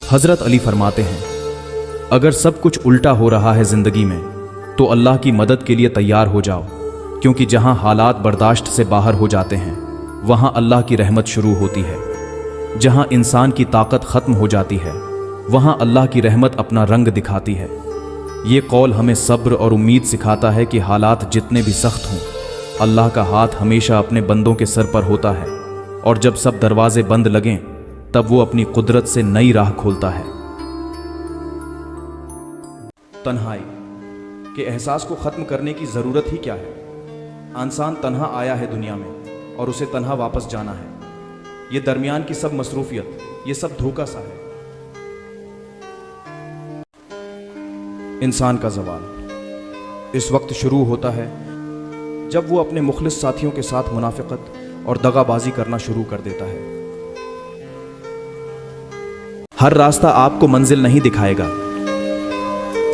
हज़रत अली फरमाते हैं, अगर सब कुछ उल्टा हो रहा है ज़िंदगी में तो अल्लाह की मदद के लिए तैयार हो जाओ, क्योंकि जहाँ हालात बर्दाश्त से बाहर हो जाते हैं वहाँ अल्लाह की रहमत शुरू होती है। जहाँ इंसान की ताकत ख़त्म हो जाती है वहाँ अल्लाह की रहमत अपना रंग दिखाती है। ये कौल हमें सब्र और उम्मीद सिखाता है कि हालात जितने भी सख्त हों, अल्लाह का हाथ हमेशा अपने बंदों के सर पर होता है, और जब सब दरवाजे बंद लगें तब वो अपनी कुदरत से नई राह खोलता है। तन्हाई के एहसास को ख़त्म करने की ज़रूरत ही क्या है? इंसान तन्हा आया है दुनिया में और उसे तन्हा वापस जाना है। ये दरमियान की सब मसरूफियत, ये सब धोखा सा है। इंसान का ज़वाल इस वक्त शुरू होता है जब वो अपने मुखलिस साथियों के साथ मुनाफिकत और दगाबाजी करना शुरू कर देता है। हर रास्ता आपको मंजिल नहीं दिखाएगा।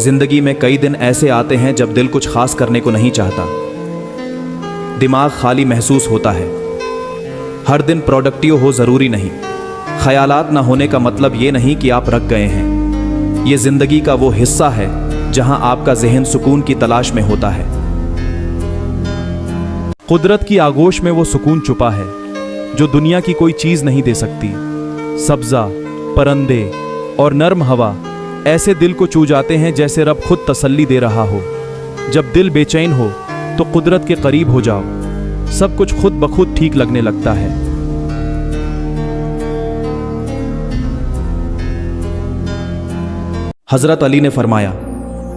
जिंदगी में कई दिन ऐसे आते हैं जब दिल कुछ खास करने को नहीं चाहता, दिमाग खाली महसूस होता है। हर दिन प्रोडक्टिव हो ज़रूरी नहीं। ख्यालात ना होने का मतलब ये नहीं कि आप रख गए हैं। ये ज़िंदगी का वो हिस्सा है जहां आपका जहन सुकून की तलाश में होता है। कुदरत की आगोश में वो सुकून छुपा है जो दुनिया की कोई चीज़ नहीं दे सकती। सब्ज़ा, परिंदे और नर्म हवा ऐसे दिल को छू जाते हैं जैसे रब खुद तसल्ली दे रहा हो। जब दिल बेचैन हो तो कुदरत के करीब हो जाओ, सब कुछ खुद ब खुद ठीक लगने लगता है। हजरत अली ने फरमाया,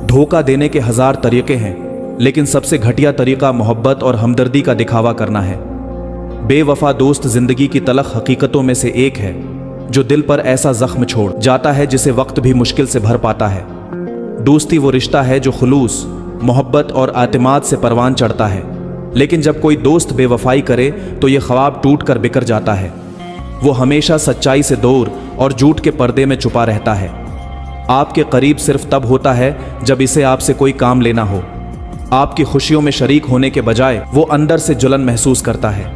धोखा देने के 1000 तरीके हैं, लेकिन सबसे घटिया तरीका मोहब्बत और हमदर्दी का दिखावा करना है। बेवफा दोस्त जिंदगी की तलख हकीकतों में से एक है जो दिल पर ऐसा जख्म छोड़ जाता है जिसे वक्त भी मुश्किल से भर पाता है। दोस्ती वो रिश्ता है जो खुलूस, मोहब्बत और आतिमाद से परवान चढ़ता है, लेकिन जब कोई दोस्त बेवफाई करे तो ये ख्वाब टूट कर बिखर जाता है। वो हमेशा सच्चाई से दूर और झूठ के पर्दे में छुपा रहता है। आपके करीब सिर्फ तब होता है जब इसे आपसे कोई काम लेना हो। आपकी खुशियों में शरीक होने के बजाय वो अंदर से जलन महसूस करता है।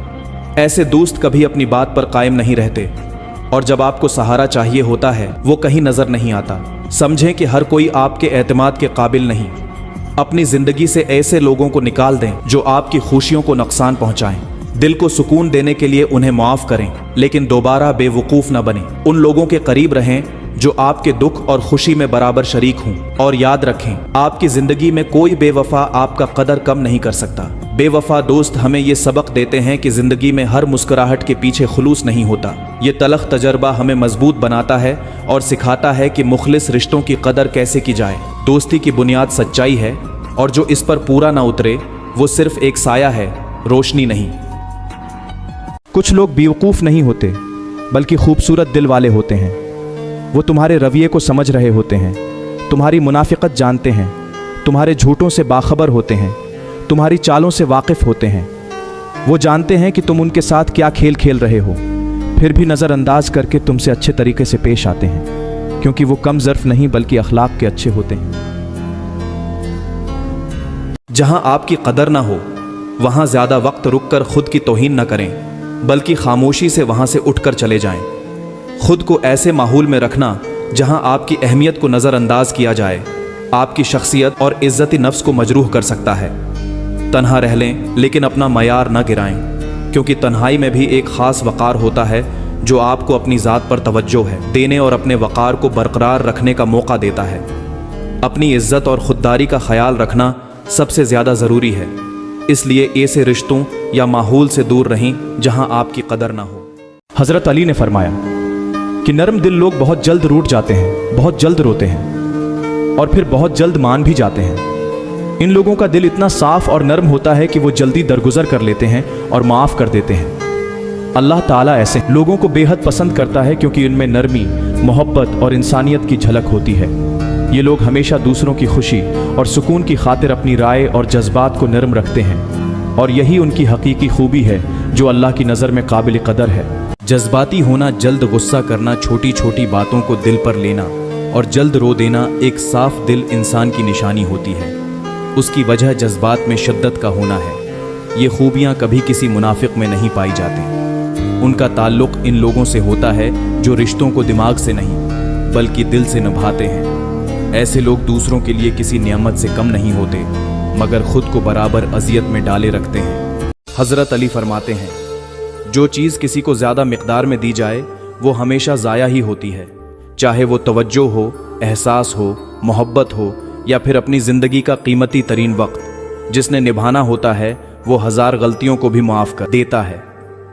ऐसे दोस्त कभी अपनी बात पर कायम नहीं रहते, और जब आपको सहारा चाहिए होता है वो कहीं नजर नहीं आता। समझें कि हर कोई आपके एतमाद के काबिल नहीं। अपनी जिंदगी से ऐसे लोगों को निकाल दें जो आपकी खुशियों को नुकसान पहुंचाएं। दिल को सुकून देने के लिए उन्हें माफ करें, लेकिन दोबारा बेवकूफ न बनें। उन लोगों के करीब रहें जो आपके दुख और खुशी में बराबर शरीक हों, और याद रखें, आपकी जिंदगी में कोई बेवफा आपका कदर कम नहीं कर सकता। बेवफा दोस्त हमें ये सबक देते हैं कि जिंदगी में हर मुस्कुराहट के पीछे खुलूस नहीं होता। ये तलख तजर्बा हमें मजबूत बनाता है और सिखाता है कि मुखलिस रिश्तों की कदर कैसे की जाए। दोस्ती की बुनियाद सच्चाई है, और जो इस पर पूरा ना उतरे वो सिर्फ एक साया है, रोशनी नहीं। कुछ लोग बेवकूफ़ नहीं होते बल्कि खूबसूरत दिल वाले होते हैं। वो तुम्हारे रवैये को समझ रहे होते हैं, तुम्हारी मुनाफिकत जानते हैं, तुम्हारे झूठों से बाखबर होते हैं, तुम्हारी चालों से वाकिफ़ होते हैं। वो जानते हैं कि तुम उनके साथ क्या खेल खेल रहे हो, फिर भी नज़रअंदाज करके तुमसे अच्छे तरीके से पेश आते हैं, क्योंकि वो कम ज़र्फ़ नहीं बल्कि अखलाक के अच्छे होते हैं। जहां आपकी कदर ना हो वहां ज़्यादा वक्त रुक कर खुद की तौहीन न करें, बल्कि खामोशी से वहां से उठकर चले जाएं। खुद को ऐसे माहौल में रखना जहां आपकी अहमियत को नज़रअंदाज किया जाए, आपकी शख्सियत और इज़्ज़त नफ्स को मजरूह कर सकता है। तन्हा रह लें लेकिन अपना मयार न गिराएं, क्योंकि तन्हाई में भी एक ख़ास वक़ार होता है जो आपको अपनी ज़ात पर तवज्जो है देने और अपने वक़ार को बरकरार रखने का मौका देता है। अपनी इज़्ज़त और ख़ुददारी का ख्याल रखना सबसे ज़्यादा ज़रूरी है, इसलिए ऐसे रिश्तों या माहौल से दूर रहें जहां आपकी कदर ना हो। हज़रत अली ने फरमाया कि नरम दिल लोग बहुत जल्द रूठ जाते हैं, बहुत जल्द रोते हैं और फिर बहुत जल्द मान भी जाते हैं। इन लोगों का दिल इतना साफ़ और नरम होता है कि वो जल्दी दरगुजर कर लेते हैं और माफ़ कर देते हैं। अल्लाह ताला ऐसे लोगों को बेहद पसंद करता है, क्योंकि इनमें नरमी, मोहब्बत और इंसानियत की झलक होती है। ये लोग हमेशा दूसरों की खुशी और सुकून की खातिर अपनी राय और जज्बात को नरम रखते हैं, और यही उनकी हकीकी खूबी है जो अल्लाह की नज़र में काबिल कदर है। जज्बाती होना, जल्द गुस्सा करना, छोटी छोटी बातों को दिल पर लेना और जल्द रो देना एक साफ दिल इंसान की निशानी होती है। उसकी वजह जज्बात में शिद्दत का होना है। ये खूबियाँ कभी किसी मुनाफिक में नहीं पाई जाती। उनका ताल्लुक़ इन लोगों से होता है जो रिश्तों को दिमाग से नहीं बल्कि दिल से निभाते हैं। ऐसे लोग दूसरों के लिए किसी नियामत से कम नहीं होते, मगर खुद को बराबर अजियत में डाले रखते हैं। हज़रत अली फरमाते हैं, जो चीज़ किसी को ज़्यादा मिक़दार में दी जाए वो हमेशा ज़ाया ही होती है, चाहे वो तवज्जो हो, एहसास हो, मोहब्बत हो या फिर अपनी ज़िंदगी का कीमती तरीन वक्त। जिसने निभाना होता है वो 1000 गलतियों को भी माफ़ कर देता है,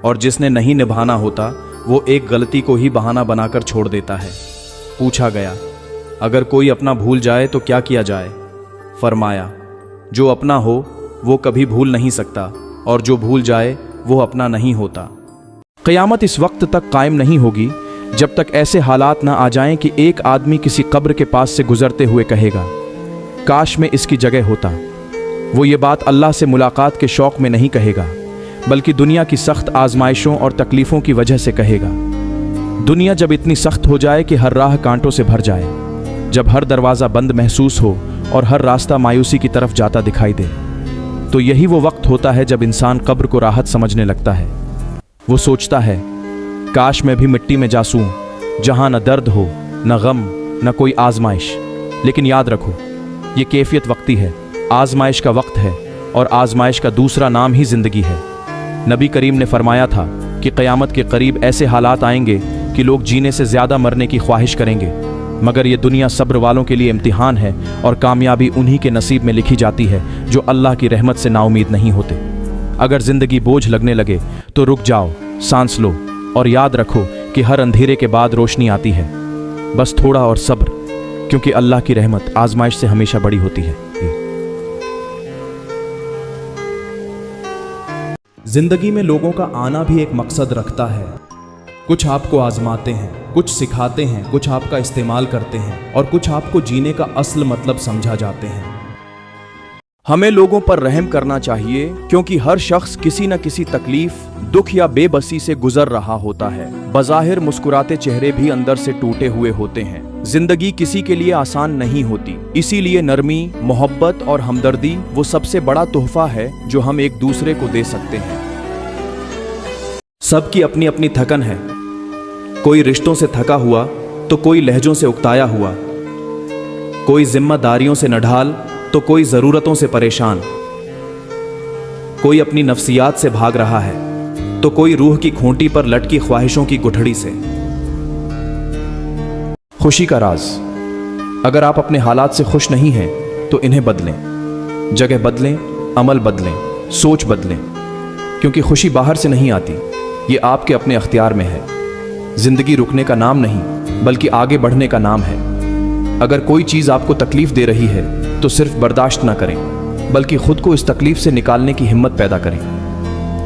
और जिसने नहीं निभाना होता वो एक गलती को ही बहाना बनाकर छोड़ देता है। पूछा गया, अगर कोई अपना भूल जाए तो क्या किया जाए? फरमाया, जो अपना हो वो कभी भूल नहीं सकता, और जो भूल जाए वो अपना नहीं होता। क़यामत इस वक्त तक कायम नहीं होगी जब तक ऐसे हालात ना आ जाएं कि एक आदमी किसी कब्र के पास से गुजरते हुए कहेगा, काश मैं इसकी जगह होता। वो ये बात अल्लाह से मुलाकात के शौक़ में नहीं कहेगा, बल्कि दुनिया की सख्त आजमाइशों और तकलीफ़ों की वजह से कहेगा। दुनिया जब इतनी सख्त हो जाए कि हर राह कांटों से भर जाए, जब हर दरवाज़ा बंद महसूस हो और हर रास्ता मायूसी की तरफ जाता दिखाई दे, तो यही वो वक्त होता है जब इंसान कब्र को राहत समझने लगता है। वो सोचता है, काश मैं भी मिट्टी में जा सूं, जहाँ न दर्द हो, न गम, न कोई आजमाइश। लेकिन याद रखो, ये कैफियत वक्ती है, आजमाइश का वक्त है, और आजमाइश का दूसरा नाम ही ज़िंदगी है। नबी करीम ने फरमाया था कि क़यामत के करीब ऐसे हालात आएंगे कि लोग जीने से ज़्यादा मरने की ख्वाहिश करेंगे, मगर ये दुनिया सब्र वालों के लिए इम्तिहान है, और कामयाबी उन्हीं के नसीब में लिखी जाती है जो अल्लाह की रहमत से नाउमीद नहीं होते। अगर ज़िंदगी बोझ लगने लगे तो रुक जाओ, सांस लो, और याद रखो कि हर अंधेरे के बाद रोशनी आती है। बस थोड़ा और सब्र, क्योंकि अल्लाह की रहमत आजमाइश से हमेशा बड़ी होती है। जिंदगी में लोगों का आना भी एक मकसद रखता है। कुछ आपको आजमाते हैं, कुछ सिखाते हैं, कुछ आपका इस्तेमाल करते हैं, और कुछ आपको जीने का असल मतलब समझा जाते हैं। हमें लोगों पर रहम करना चाहिए, क्योंकि हर शख्स किसी न किसी तकलीफ, दुख या बेबसी से गुजर रहा होता है। बज़ाहिर मुस्कुराते चेहरे भी अंदर से टूटे हुए होते हैं। जिंदगी किसी के लिए आसान नहीं होती, इसीलिए नरमी, मोहब्बत और हमदर्दी वो सबसे बड़ा तोहफा है जो हम एक दूसरे को दे सकते हैं। सबकी अपनी अपनी थकन है, कोई रिश्तों से थका हुआ तो कोई लहजों से उकताया हुआ, कोई जिम्मेदारियों से नढाल तो कोई ज़रूरतों से परेशान, कोई अपनी नफ्सियात से भाग रहा है तो कोई रूह की खूंटी पर लटकी ख्वाहिशों की गुठड़ी से। खुशी का राज, अगर आप अपने हालात से खुश नहीं हैं तो इन्हें बदलें, जगह बदलें, अमल बदलें, सोच बदलें, क्योंकि खुशी बाहर से नहीं आती, ये आपके अपने अख्तियार में है। जिंदगी रुकने का नाम नहीं, बल्कि आगे बढ़ने का नाम है। अगर कोई चीज़ आपको तकलीफ दे रही है तो सिर्फ बर्दाश्त ना करें, बल्कि खुद को इस तकलीफ से निकालने की हिम्मत पैदा करें।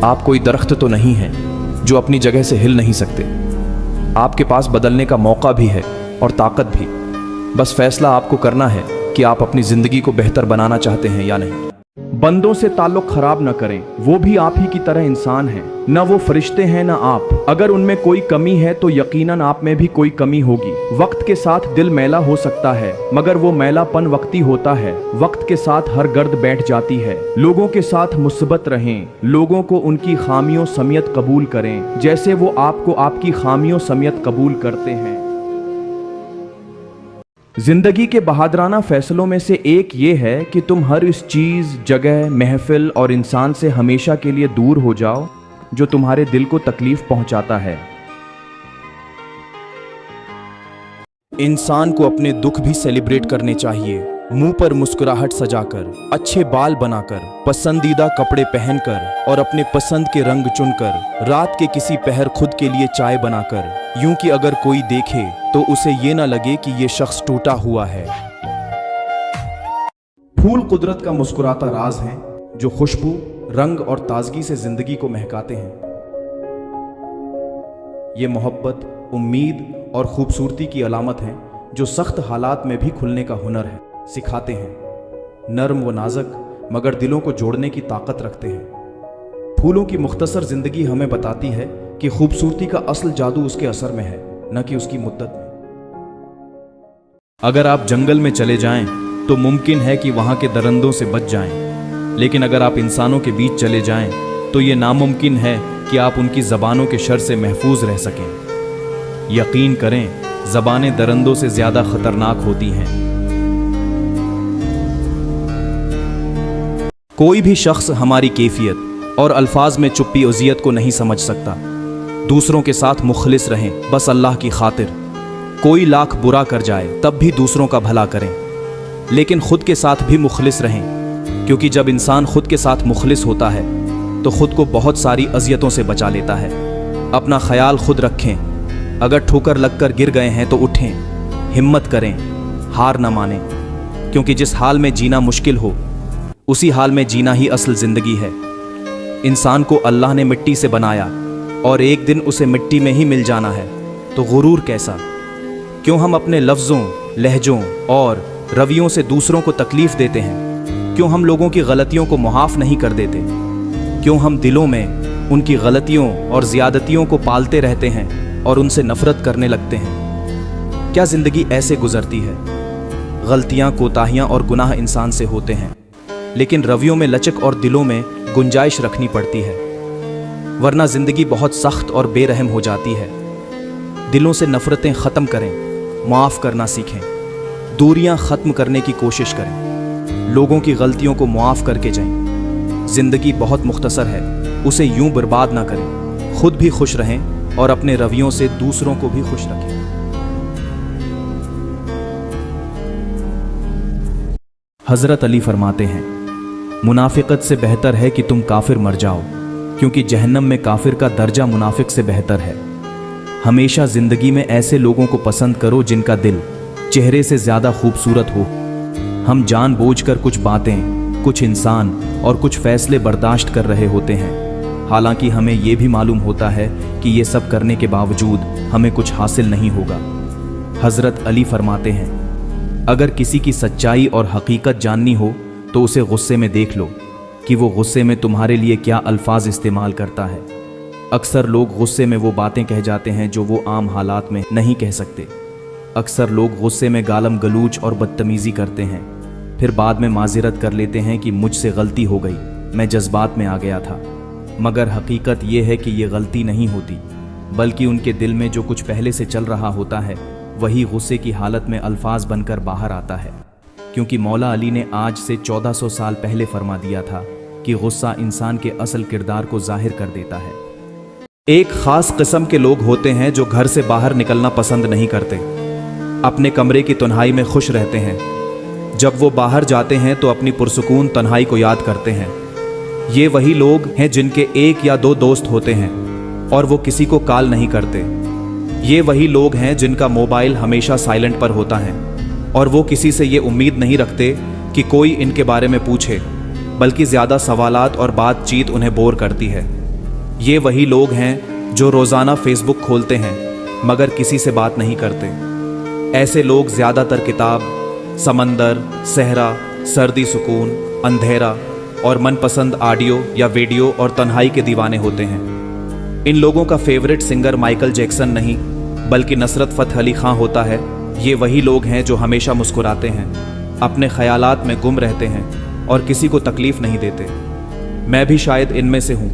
आप कोई दरख्त तो नहीं हैं जो अपनी जगह से हिल नहीं सकते। आपके पास बदलने का मौका भी है और ताकत भी। बस फैसला आपको करना है कि आप अपनी ज़िंदगी को बेहतर बनाना चाहते हैं या नहीं। बंदों से ताल्लुक खराब न करें, वो भी आप ही की तरह इंसान हैं, न वो फरिश्ते हैं न आप। अगर उनमें कोई कमी है तो यकीनन आप में भी कोई कमी होगी। वक्त के साथ दिल मैला हो सकता है, मगर वो मैलापन वक्ती होता है। वक्त के साथ हर गर्द बैठ जाती है। लोगों के साथ मुस्बत रहें, लोगों को उनकी खामियों समेत कबूल करें, जैसे वो आपको आपकी खामियों समेत कबूल करते हैं। जिंदगी के बहादुराना फैसलों में से एक ये है कि तुम हर इस चीज़, जगह, महफिल और इंसान से हमेशा के लिए दूर हो जाओ जो तुम्हारे दिल को तकलीफ पहुंचाता है। इंसान को अपने दुख भी सेलिब्रेट करने चाहिए, मुंह पर मुस्कुराहट सजाकर, अच्छे बाल बनाकर, पसंदीदा कपड़े पहनकर और अपने पसंद के रंग चुनकर, रात के किसी पहर खुद के लिए चाय बनाकर, यूं कि अगर कोई देखे तो उसे ये ना लगे कि ये शख्स टूटा हुआ है। फूल कुदरत का मुस्कुराता राज है जो खुशबू, रंग और ताजगी से जिंदगी को महकाते हैं। ये मोहब्बत, उम्मीद और खूबसूरती की अलामत हैं जो सख्त हालात में भी खुलने का हुनर है सिखाते हैं। नर्म व नाजुक मगर दिलों को जोड़ने की ताकत रखते हैं। फूलों की मुख्तसर जिंदगी हमें बताती है कि खूबसूरती का असल जादू उसके असर में है, न कि उसकी मुद्दत में। अगर आप जंगल में चले जाएं तो मुमकिन है कि वहां के दरिंदों से बच जाएं, लेकिन अगर आप इंसानों के बीच चले जाएं तो ये नामुमकिन है कि आप उनकी ज़बानों के शर से महफूज रह सकें। यकीन करें ज़बानें दरंदों से ज़्यादा खतरनाक होती हैं। कोई भी शख्स हमारी कैफियत और अल्फाज में चुप्पी अज़ियत को नहीं समझ सकता। दूसरों के साथ मुखलिस रहें, बस अल्लाह की खातिर। कोई लाख बुरा कर जाए तब भी दूसरों का भला करें, लेकिन खुद के साथ भी मुखलिस रहें, क्योंकि जब इंसान खुद के साथ मुखलिस होता है तो खुद को बहुत सारी अजियतों से बचा लेता है। अपना ख्याल खुद रखें, अगर ठोकर लगकर गिर गए हैं तो उठें, हिम्मत करें, हार न मानें, क्योंकि जिस हाल में जीना मुश्किल हो उसी हाल में जीना ही असल ज़िंदगी है। इंसान को अल्लाह ने मिट्टी से बनाया और एक दिन उसे मिट्टी में ही मिल जाना है, तो गुरूर कैसा? क्यों हम अपने लफ्ज़ों, लहजों और रवैयों से दूसरों को तकलीफ़ देते हैं? क्यों हम लोगों की गलतियों को मुआफ़ नहीं कर देते? क्यों हम दिलों में उनकी गलतियों और ज़्यादतियों को पालते रहते हैं और उनसे नफ़रत करने लगते हैं? क्या ज़िंदगी ऐसे गुज़रती है? गलतियाँ, कोताहियाँ और गुनाह इंसान से होते हैं, लेकिन रवैयों में लचक और दिलों में गुंजाइश रखनी पड़ती है, वरना ज़िंदगी बहुत सख्त और बेरहम हो जाती है। दिलों से नफ़रतें ख़त्म करें, माफ़ करना सीखें, दूरियां ख़त्म करने की कोशिश करें, लोगों की गलतियों को मुआफ़ करके जाएं। ज़िंदगी बहुत मुख्तसर है, उसे यूं बर्बाद ना करें। खुद भी खुश रहें और अपने रवैयों से दूसरों को भी खुश रखें। हज़रत अली फरमाते हैं, मुनाफिकत से बेहतर है कि तुम काफिर मर जाओ, क्योंकि जहन्नम में काफिर का दर्जा मुनाफिक से बेहतर है। हमेशा ज़िंदगी में ऐसे लोगों को पसंद करो जिनका दिल चेहरे से ज़्यादा खूबसूरत हो। हम जानबूझकर कुछ बातें, कुछ इंसान और कुछ फैसले बर्दाश्त कर रहे होते हैं, हालांकि हमें ये भी मालूम होता है कि ये सब करने के बावजूद हमें कुछ हासिल नहीं होगा। हज़रत अली फरमाते हैं, अगर किसी की सच्चाई और हकीकत जाननी हो तो उसे गुस्से में देख लो कि वो गुस्से में तुम्हारे लिए क्या अल्फाज इस्तेमाल करता है। अक्सर लोग गुस्से में वो बातें कह जाते हैं जो वो आम हालात में नहीं कह सकते। अक्सर लोग गुस्से में गालम गलूच और बदतमीज़ी करते हैं, फिर बाद में माज़िरत कर लेते हैं कि मुझसे गलती हो गई, मैं जज्बात में आ गया था। मगर हकीकत ये है कि ये गलती नहीं होती, बल्कि उनके दिल में जो कुछ पहले से चल रहा होता है वही गुस्से की हालत में अल्फाज बनकर बाहर आता है। क्योंकि मौला अली ने आज से 1400 साल पहले फरमा दिया था कि गुस्सा इंसान के असल किरदार को जाहिर कर देता है। एक ख़ास किस्म के लोग होते हैं जो घर से बाहर निकलना पसंद नहीं करते, अपने कमरे की तन्हाई में खुश रहते हैं। जब वो बाहर जाते हैं तो अपनी पुरसुकून तन्हाई को याद करते हैं। ये वही लोग हैं जिनके 1 या 2 दोस्त होते हैं और वो किसी को कॉल नहीं करते। ये वही लोग हैं जिनका मोबाइल हमेशा साइलेंट पर होता है और वो किसी से ये उम्मीद नहीं रखते कि कोई इनके बारे में पूछे, बल्कि ज़्यादा सवालात और बातचीत उन्हें बोर करती है। ये वही लोग हैं जो रोज़ाना फेसबुक खोलते हैं मगर किसी से बात नहीं करते। ऐसे लोग ज़्यादातर किताब, समंदर, सहरा, सर्दी, सुकून, अंधेरा और मनपसंद ऑडियो या वीडियो और तन्हाई के दीवाने होते हैं। इन लोगों का फेवरेट सिंगर माइकल जैक्सन नहीं बल्कि नुसरत फ़तेह अली खां होता है। ये वही लोग हैं जो हमेशा मुस्कुराते हैं, अपने ख्यालात में गुम रहते हैं और किसी को तकलीफ़ नहीं देते। मैं भी शायद इनमें से हूँ।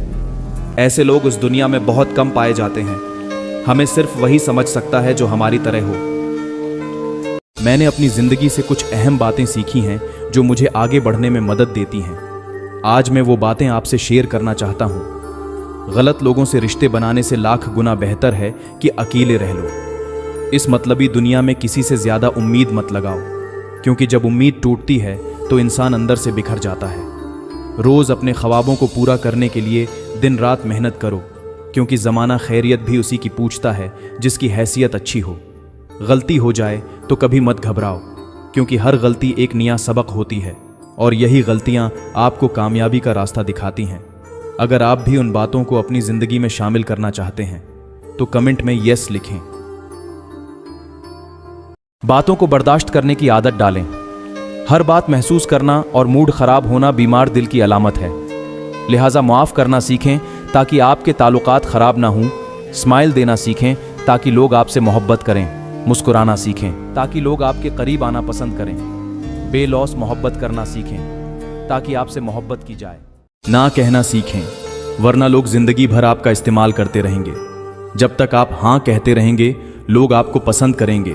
ऐसे लोग इस दुनिया में बहुत कम पाए जाते हैं। हमें सिर्फ वही समझ सकता है जो हमारी तरह हो। मैंने अपनी ज़िंदगी से कुछ अहम बातें सीखी हैं जो मुझे आगे बढ़ने में मदद देती हैं। आज मैं वो बातें आपसे शेयर करना चाहता हूँ। गलत लोगों से रिश्ते बनाने से लाख गुना बेहतर है कि अकेले रह लो। इस मतलबी दुनिया में किसी से ज़्यादा उम्मीद मत लगाओ, क्योंकि जब उम्मीद टूटती है तो इंसान अंदर से बिखर जाता है। रोज़ अपने ख्वाबों को पूरा करने के लिए दिन रात मेहनत करो, क्योंकि ज़माना खैरियत भी उसी की पूछता है जिसकी हैसियत अच्छी हो। गलती हो जाए तो कभी मत घबराओ, क्योंकि हर गलती एक नया सबक होती है और यही गलतियाँ आपको कामयाबी का रास्ता दिखाती हैं। अगर आप भी उन बातों को अपनी ज़िंदगी में शामिल करना चाहते हैं तो कमेंट में यस लिखें। बातों को बर्दाश्त करने की आदत डालें। हर बात महसूस करना और मूड ख़राब होना बीमार दिल की अलामत है। लिहाजा माफ़ करना सीखें ताकि आपके ताल्लुकात ख़राब ना हों। स्माइल देना सीखें ताकि लोग आपसे मोहब्बत करें। मुस्कुराना सीखें ताकि लोग आपके करीब आना पसंद करें। बेलौस मोहब्बत करना सीखें ताकि आपसे मोहब्बत की जाए। ना कहना सीखें, वरना लोग ज़िंदगी भर आपका इस्तेमाल करते रहेंगे। जब तक आप हाँ कहते रहेंगे लोग आपको पसंद करेंगे,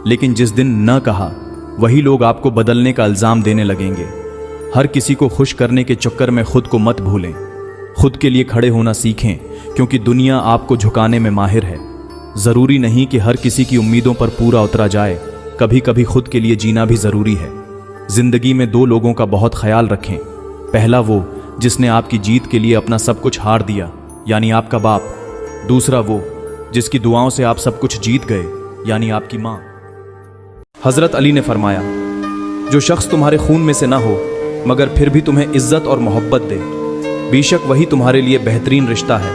लेकिन जिस दिन न कहा वही लोग आपको बदलने का इल्ज़ाम देने लगेंगे। हर किसी को खुश करने के चक्कर में खुद को मत भूलें। खुद के लिए खड़े होना सीखें, क्योंकि दुनिया आपको झुकाने में माहिर है। ज़रूरी नहीं कि हर किसी की उम्मीदों पर पूरा उतरा जाए, कभी कभी खुद के लिए जीना भी ज़रूरी है। ज़िंदगी में दो लोगों का बहुत ख्याल रखें। पहला वो जिसने आपकी जीत के लिए अपना सब कुछ हार दिया, यानी आपका बाप। दूसरा वो जिसकी दुआओं से आप सब कुछ जीत गए, यानी आपकी माँ। हज़रत अली ने फरमाया, जो शख्स तुम्हारे खून में से ना हो मगर फिर भी तुम्हें इज्जत और मोहब्बत दे, बेशक वही तुम्हारे लिए बेहतरीन रिश्ता है।